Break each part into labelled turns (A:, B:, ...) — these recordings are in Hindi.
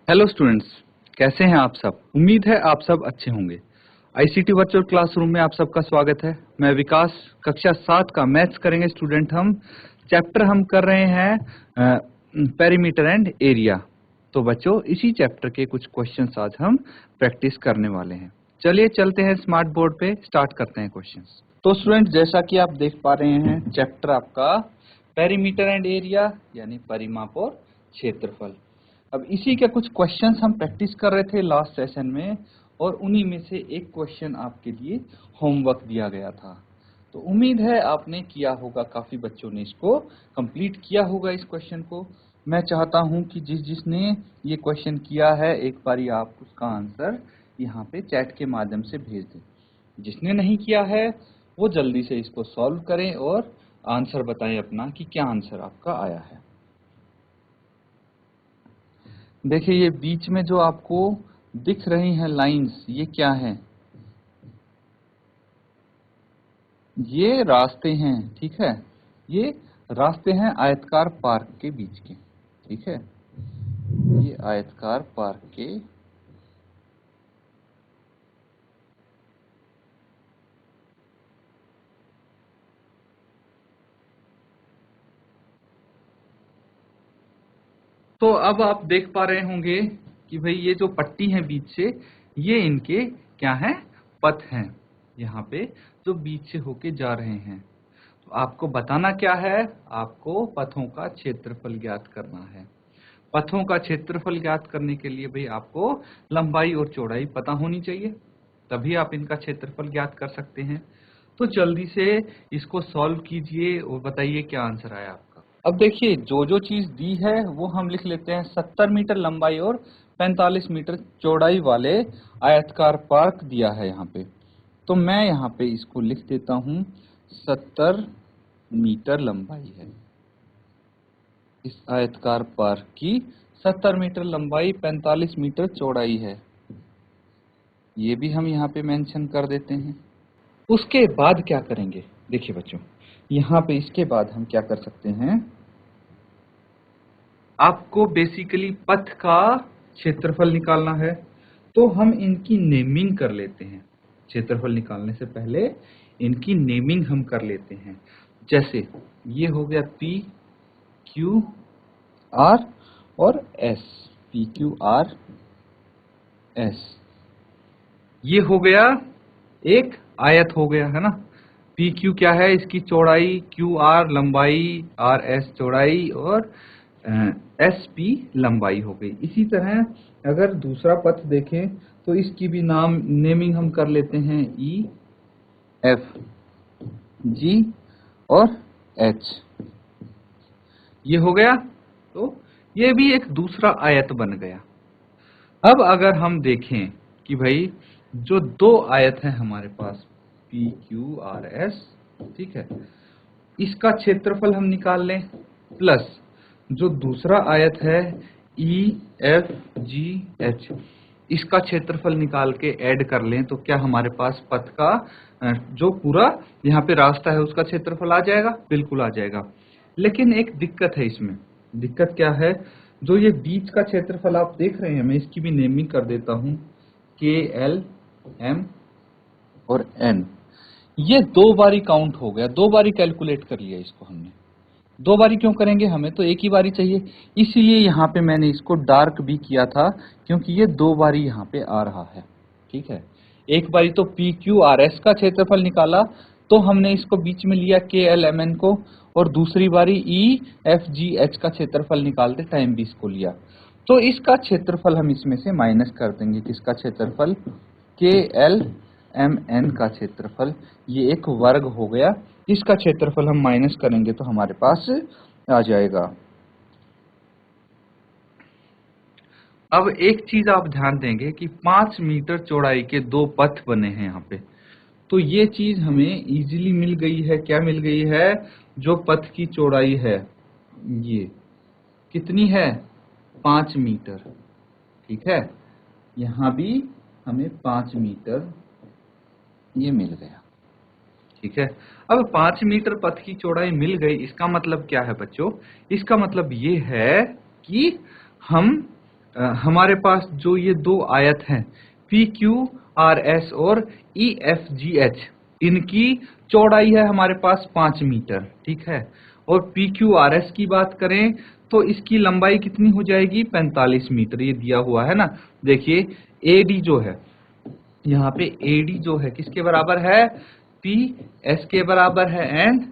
A: हेलो स्टूडेंट्स, कैसे हैं आप सब। उम्मीद है आप सब अच्छे होंगे। आईसीटी वर्चुअल क्लासरूम में आप सबका स्वागत है। मैं विकास, कक्षा 7 का मैथ्स करेंगे स्टूडेंट। हम कर रहे हैं पेरीमीटर एंड एरिया। तो बच्चों, इसी चैप्टर के कुछ क्वेश्चंस आज हम प्रैक्टिस करने वाले हैं। चलिए चलते हैं स्मार्ट बोर्ड पे, स्टार्ट करते हैं क्वेश्चंस। तो स्टूडेंट, जैसा कि आप देख पा रहे हैं, चैप्टर आपका पेरीमीटर एंड एरिया यानी परिमाप और क्षेत्रफल। अब इसी के कुछ क्वेश्चंस हम प्रैक्टिस कर रहे थे लास्ट सेशन में, और उन्हीं में से एक क्वेश्चन आपके लिए होमवर्क दिया गया था। तो उम्मीद है आपने किया होगा, काफी बच्चों ने इसको कंप्लीट किया होगा इस क्वेश्चन को। मैं चाहता हूं कि जिसने ये क्वेश्चन किया है, एक बारी आप उसका आंसर यहाँ पे चैट के माध्यम से भेज दें। जिसने नहीं किया है वो जल्दी से इसको सॉल्व करें और आंसर बताएं अपना कि क्या आंसर आपका आया है। देखिए, ये बीच में जो आपको दिख रही हैं लाइंस, ये क्या है? ये रास्ते हैं, ठीक है। ये रास्ते हैं आयतकार पार्क के बीच के, ठीक है। ये आयतकार पार्क के तो अब आप देख पा रहे होंगे कि भाई ये जो पट्टी है बीच से, ये इनके क्या है? पथ हैं। यहाँ पे जो बीच से होके जा रहे हैं। तो आपको बताना क्या है? आपको पथों का क्षेत्रफल ज्ञात करना है। पथों का क्षेत्रफल ज्ञात करने के लिए भाई आपको लंबाई और चौड़ाई पता होनी चाहिए, तभी आप इनका क्षेत्रफल ज्ञात कर सकते हैं। तो जल्दी से इसको सॉल्व कीजिए और बताइए क्या आंसर आया आपका। अब देखिए, जो जो चीज दी है वो हम लिख लेते हैं। 70 मीटर लंबाई और 45 मीटर चौड़ाई वाले आयतकार पार्क दिया है यहाँ पे। तो मैं यहाँ पे इसको लिख देता हूँ, 70 मीटर लंबाई है इस आयतकार पार्क की। 70 मीटर लंबाई, 45 मीटर चौड़ाई है, ये भी हम यहाँ पे मेंशन कर देते हैं। उसके बाद क्या करेंगे? देखिए बच्चों, यहाँ पे इसके बाद हम क्या कर सकते हैं, आपको बेसिकली पथ का क्षेत्रफल निकालना है। तो हम इनकी नेमिंग कर लेते हैं। क्षेत्रफल निकालने से पहले इनकी नेमिंग हम कर लेते हैं। जैसे ये हो गया P, Q, R और S। P, Q, R, S। ये हो गया एक आयत हो गया, है ना। पी क्यू क्या है? इसकी चौड़ाई, क्यू आर लंबाई, आर एस चौड़ाई और एस पी लंबाई हो गई। इसी तरह अगर दूसरा पथ देखें तो इसकी भी नेमिंग हम कर लेते हैं, ई, एफ, जी और एच। ये हो गया। तो ये भी एक दूसरा आयत बन गया। अब अगर हम देखें कि भाई जो दो आयत है हमारे पास, पी क्यू आर एस, ठीक है, इसका क्षेत्रफल हम निकाल लें, प्लस जो दूसरा आयत है ई एफ जी एच, इसका क्षेत्रफल निकाल के ऐड कर लें, तो क्या हमारे पास पथ का जो पूरा यहाँ पे रास्ता है उसका क्षेत्रफल आ जाएगा? बिल्कुल आ जाएगा। लेकिन एक दिक्कत है इसमें। दिक्कत क्या है? जो ये बीच का क्षेत्रफल आप देख रहे हैं, मैं इसकी भी नेमिंग कर देता हूं, के एल एम और एन। ये दो बारी काउंट हो गया, दो बारी कैलकुलेट कर लिया इसको हमने। दो बारी क्यों करेंगे? हमें तो एक ही बारी चाहिए। इसीलिए यहाँ पे मैंने इसको डार्क भी किया था, क्योंकि ये दो बारी यहाँ पे आ रहा है, ठीक है। एक बारी तो पी क्यू आर एस का क्षेत्रफल निकाला, तो हमने इसको बीच में लिया के एल एम एन को, और दूसरी बारी ई एफ जी एच का क्षेत्रफल निकालते टाइम भी इसको लिया। तो इसका क्षेत्रफल हम इसमें से माइनस कर देंगे। किसका क्षेत्रफल? के एल एम एन का क्षेत्रफल। ये एक वर्ग हो गया, इसका क्षेत्रफल हम माइनस करेंगे तो हमारे पास आ जाएगा। अब एक चीज आप ध्यान देंगे कि 5 मीटर चौड़ाई के दो पथ बने हैं यहाँ पे। तो ये चीज हमें इजीली मिल गई है। क्या मिल गई है? जो पथ की चौड़ाई है ये कितनी है? 5 मीटर, ठीक है। यहाँ भी हमें 5 मीटर ये मिल गया, ठीक है। अब 5 मीटर पथ की चौड़ाई मिल गई, इसका मतलब क्या है बच्चों? इसका मतलब ये है कि हम हमारे पास जो ये दो आयत हैं PQRS और EFGH, इनकी चौड़ाई है हमारे पास 5 मीटर, ठीक है। और PQRS की बात करें तो इसकी लंबाई कितनी हो जाएगी, 45 मीटर, ये दिया हुआ है ना। देखिए AD जो है, यहाँ पे AD जो है किसके बराबर है, PS के बराबर है एंड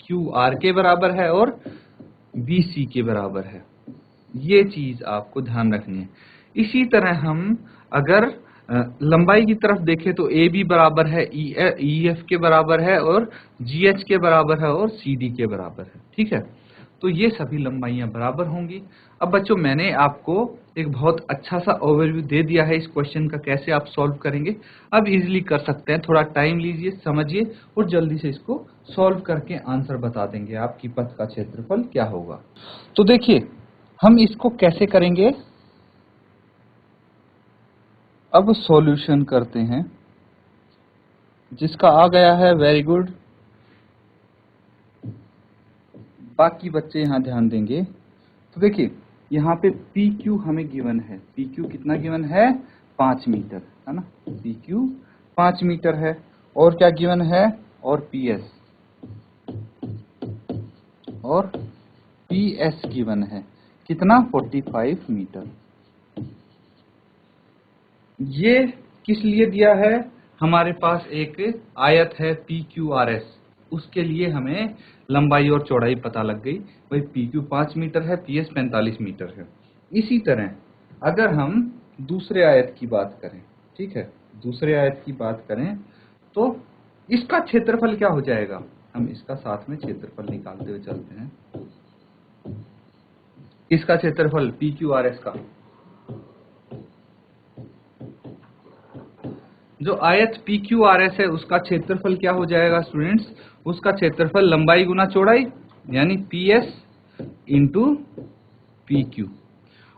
A: QR के बराबर है और BC के बराबर है। ये चीज आपको ध्यान रखनी है। इसी तरह हम अगर लंबाई की तरफ देखें तो AB बराबर है EF के बराबर है और GH के बराबर है और CD के बराबर है, ठीक है। तो ये सभी लंबाइयां बराबर होंगी। अब बच्चों मैंने आपको एक बहुत अच्छा सा ओवरव्यू दे दिया है इस क्वेश्चन का, कैसे आप सॉल्व करेंगे। अब इजीली कर सकते हैं, थोड़ा टाइम लीजिए, समझिए और जल्दी से इसको सॉल्व करके आंसर बता देंगे आपकी पथ का क्षेत्रफल क्या होगा। तो देखिए हम इसको कैसे करेंगे, अब सॉल्यूशन करते हैं। जिसका आ गया है वेरी गुड, बाकी बच्चे यहां ध्यान देंगे। तो देखिए यहाँ पे PQ हमें गिवन है, PQ कितना गिवन है, 5 मीटर, है ना। PQ 5 मीटर है और क्या गिवन है, और PS गिवन है कितना, 45 मीटर। ये किस लिए दिया है, हमारे पास एक आयत है PQRS, उसके लिए हमें लंबाई और चौड़ाई पता लग गई। भाई PQ 5 मीटर है, PS 45 मीटर है। इसी तरह अगर हम दूसरे आयत की बात करें, ठीक है, दूसरे आयत की बात करें तो इसका क्षेत्रफल क्या हो जाएगा, हम इसका साथ में क्षेत्रफल निकालते हुए चलते हैं। इसका क्षेत्रफल PQRS का, जो आयत PQRS है उसका क्षेत्रफल क्या हो जाएगा स्टूडेंट्स, उसका क्षेत्रफल लंबाई गुना चौड़ाई, यानी PS इंटू PQ।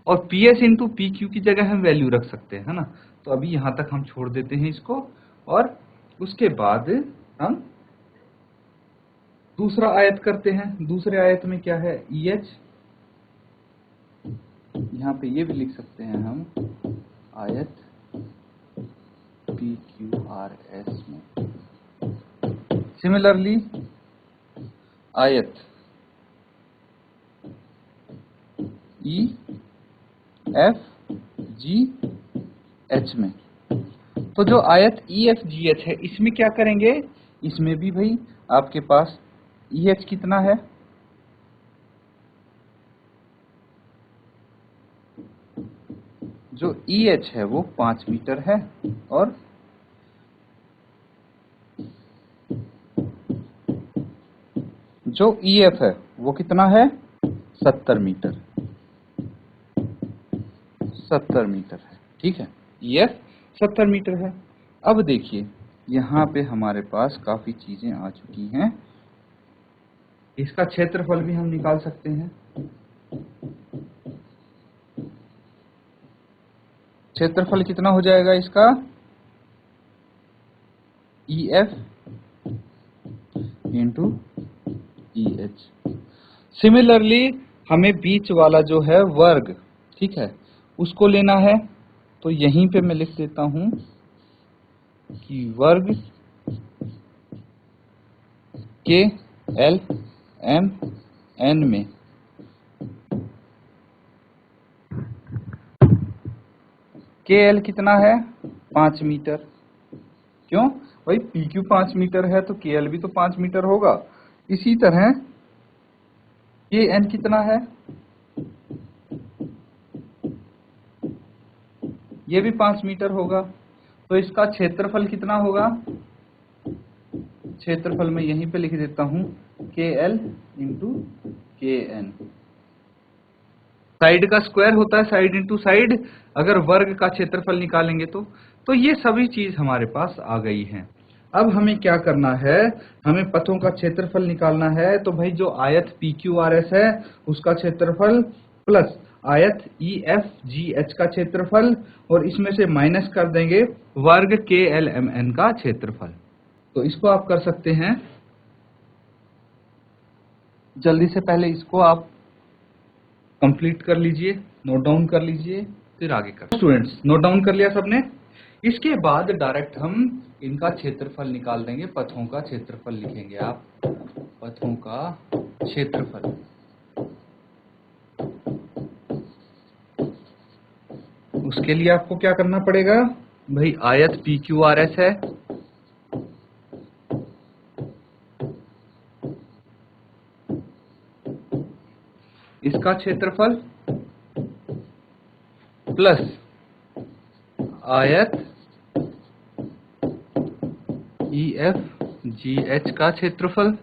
A: और PS इंटू PQ की जगह हम वैल्यू रख सकते हैं, है ना। तो अभी यहां तक हम छोड़ देते हैं इसको, और उसके बाद हम दूसरा आयत करते हैं। दूसरे आयत में क्या है, EH, यहाँ पे ये भी लिख सकते हैं हम, आयत PQRS में। सिमिलरली आयत EFGH में। तो जो आयत EFGH है इसमें क्या करेंगे, इसमें भी भाई आपके पास EH कितना है, जो EH है वो 5 मीटर है और जो EF है वो कितना है, 70 मीटर, 70 मीटर है, ठीक है। EF 70 मीटर है। अब देखिए यहाँ पे हमारे पास काफी चीजें आ चुकी हैं। इसका क्षेत्रफल भी हम निकाल सकते हैं। क्षेत्रफल कितना हो जाएगा इसका, EF इंटू EH। सिमिलरली हमें बीच वाला जो है वर्ग, ठीक है, उसको लेना है। तो यहीं पे मैं लिख देता हूं कि वर्ग KLMN में KL कितना है, 5 मीटर। क्यों भाई, PQ 5 मीटर है तो KL भी तो 5 मीटर होगा। इसी तरह KN कितना है, ये भी 5 मीटर होगा। तो इसका क्षेत्रफल कितना होगा, क्षेत्रफल में यहीं पे लिख देता हूं KL इंटू KN। साइड का स्क्वायर होता है साइड इंटू साइड, अगर वर्ग का क्षेत्रफल निकालेंगे तो ये सभी चीज हमारे पास आ गई हैं। अब हमें क्या करना है, हमें पथों का क्षेत्रफल निकालना है। तो भाई जो आयत PQRS है उसका क्षेत्रफल प्लस आयत EFGH का क्षेत्रफल, और इसमें से माइनस कर देंगे वर्ग KLMN का क्षेत्रफल। तो इसको आप कर सकते हैं। जल्दी से पहले इसको आप कंप्लीट कर लीजिए, नोट डाउन कर लीजिए। फिर आगे कर। स्टूडेंट्स नोट डाउन कर लिया सबने। इसके बाद डायरेक्ट हम इनका क्षेत्रफल निकाल देंगे, पथों का क्षेत्रफल लिखेंगे आप, पथों का क्षेत्रफल। उसके लिए आपको क्या करना पड़ेगा भाई, आयत PQRS है, इसका क्षेत्रफल प्लस आयत EFGH का क्षेत्रफल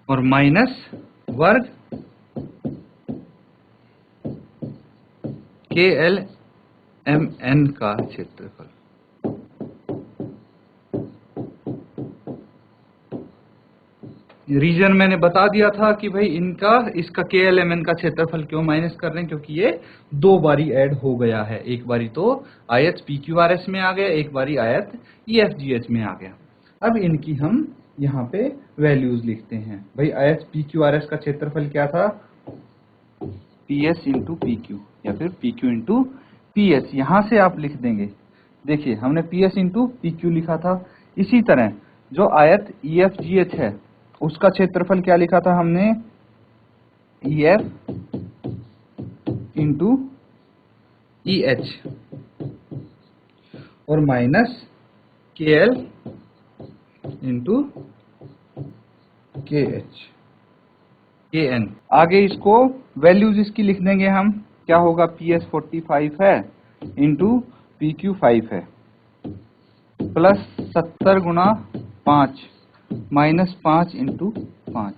A: और माइनस वर्ग KLMN का क्षेत्रफल। रीजन मैंने बता दिया था कि भाई इसका KLMN का क्षेत्रफल क्यों माइनस कर रहे हैं, क्योंकि ये दो बारी ऐड हो गया है। एक बारी तो आयत PQRS में आ गया, एक बारी आयत EFGH में आ गया। अब इनकी हम यहाँ पे वैल्यूज लिखते हैं। भाई आयत PQRS का क्षेत्रफल क्या था, PS इंटू PQ या फिर PQ इंटू PS, यहां से आप लिख देंगे। देखिए हमने PS इंटू PQ लिखा था। इसी तरह जो आयत EFGH है उसका क्षेत्रफल क्या लिखा था हमने, EF इंटू EH और माइनस KL इंटू KN। आगे इसको वैल्यूज इसकी लिख देंगे हम, क्या होगा, PS 45 है इंटू PQ 5 है, प्लस 70 गुणा 5 माइनस 5 इंटू 5।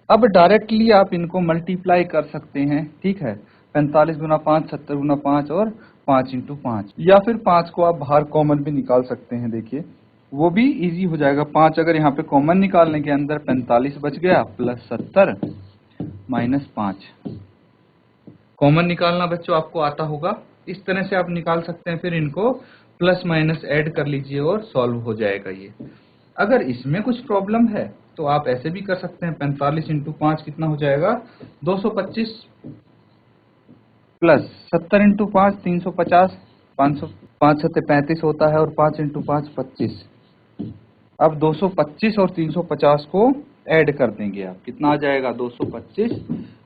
A: अब डायरेक्टली आप इनको मल्टीप्लाई कर सकते हैं, ठीक है, 45 गुना 5, 70 गुना 5 और 5 इंटू 5, या फिर 5 को आप बाहर कॉमन भी निकाल सकते हैं। देखिए वो भी इजी हो जाएगा। 5 अगर यहाँ पे कॉमन निकालने के अंदर 45 बच गया, प्लस 70 माइनस 5। कॉमन निकालना बच्चों आपको आता होगा, इस तरह से आप निकाल सकते हैं। फिर इनको प्लस माइनस ऐड कर लीजिए और सॉल्व हो जाएगा ये। अगर इसमें कुछ प्रॉब्लम है तो आप ऐसे भी कर सकते हैं, 45 इंटू 5 कितना हो जाएगा, 225, प्लस 70 इंटू 5 350, 5 सत्ते 35 होता है और 5 इंटू 5 25। अब 225 और 350 को ऐड कर देंगे आप, कितना आ जाएगा, 225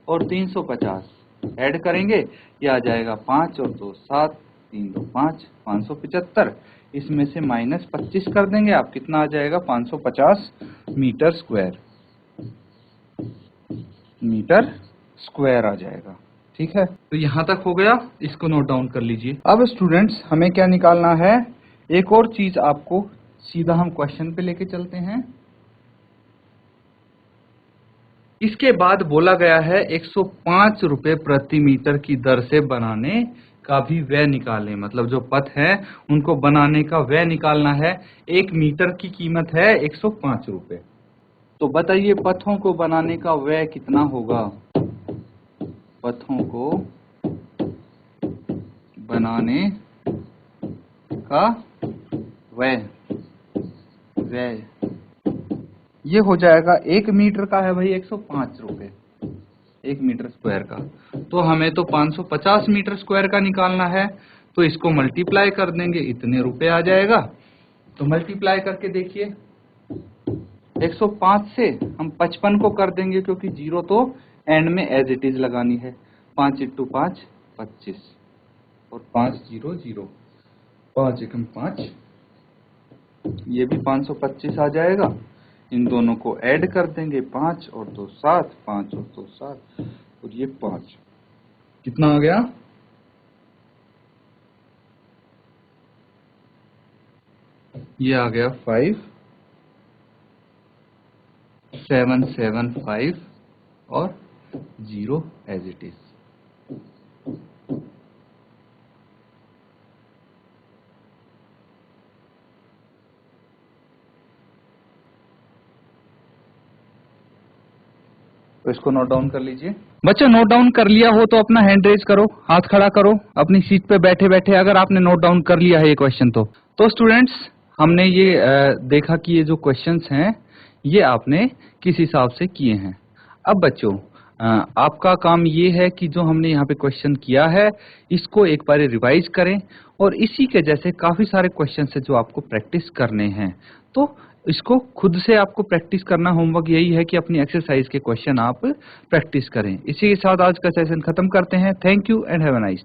A: और 350 ऐड करेंगे, ये आ जाएगा 5 और 2 7, 3 2 5, 575। इसमें से माइनस 25 कर देंगे आप, कितना आ जाएगा, 550 मीटर स्क्वायर आ जाएगा। ठीक है, तो यहां तक हो गया, इसको नोट डाउन कर लीजिए। अब स्टूडेंट्स हमें क्या निकालना है, एक और चीज आपको सीधा हम क्वेश्चन पे लेके चलते हैं। इसके बाद बोला गया है 105 रुपए प्रति मीटर की दर से बनाने का भी व्यय निकालें, मतलब जो पथ है उनको बनाने का व्यय निकालना है। 1 मीटर की कीमत है 105 रुपए। तो बताइए पथों को बनाने का व्यय कितना होगा, पथों को बनाने का व्यय ये हो जाएगा, 1 मीटर का है भाई 105 रुपए, 1 मीटर स्क्वायर का। तो हमें तो 550 मीटर स्क्वायर का निकालना है, तो इसको मल्टीप्लाई कर देंगे, इतने रुपए आ जाएगा। तो मल्टीप्लाई करके देखिए, 105 से हम 55 को कर देंगे, क्योंकि 0 तो एंड में एज इट इज लगानी है। 5 इंटू 5 25 और 5 0 0, 5 एकम 5, ये भी 525 आ जाएगा। इन दोनों को ऐड कर देंगे, 5 और 2 7, 5 और 2 7 और ये 5, कितना आ गया, ये आ गया 5775 और 0 एज इट इज। तो इसको नोट डाउन कर लीजिए। बच्चों नोट डाउन कर लिया हो तो अपना हैंड रेज करो, हाथ खड़ा करो अपनी सीट पे बैठे बैठे, अगर आपने नोट डाउन कर लिया है ये क्वेश्चन तो स्टूडेंट्स हमने ये देखा कि ये जो क्वेश्चंस हैं ये आपने किस हिसाब से किए हैं। अब बच्चों आपका काम ये है कि जो हमने यहाँ पे क्वेश्चन किया है इसको एक बार रिवाइज करें और इसी के जैसे काफी सारे क्वेश्चन है जो आपको प्रैक्टिस करने हैं। तो इसको खुद से आपको प्रैक्टिस करना, होमवर्क यही है कि अपनी एक्सरसाइज के क्वेश्चन आप प्रैक्टिस करें। इसी के साथ आज का सेशन खत्म करते हैं। Thank you and have a nice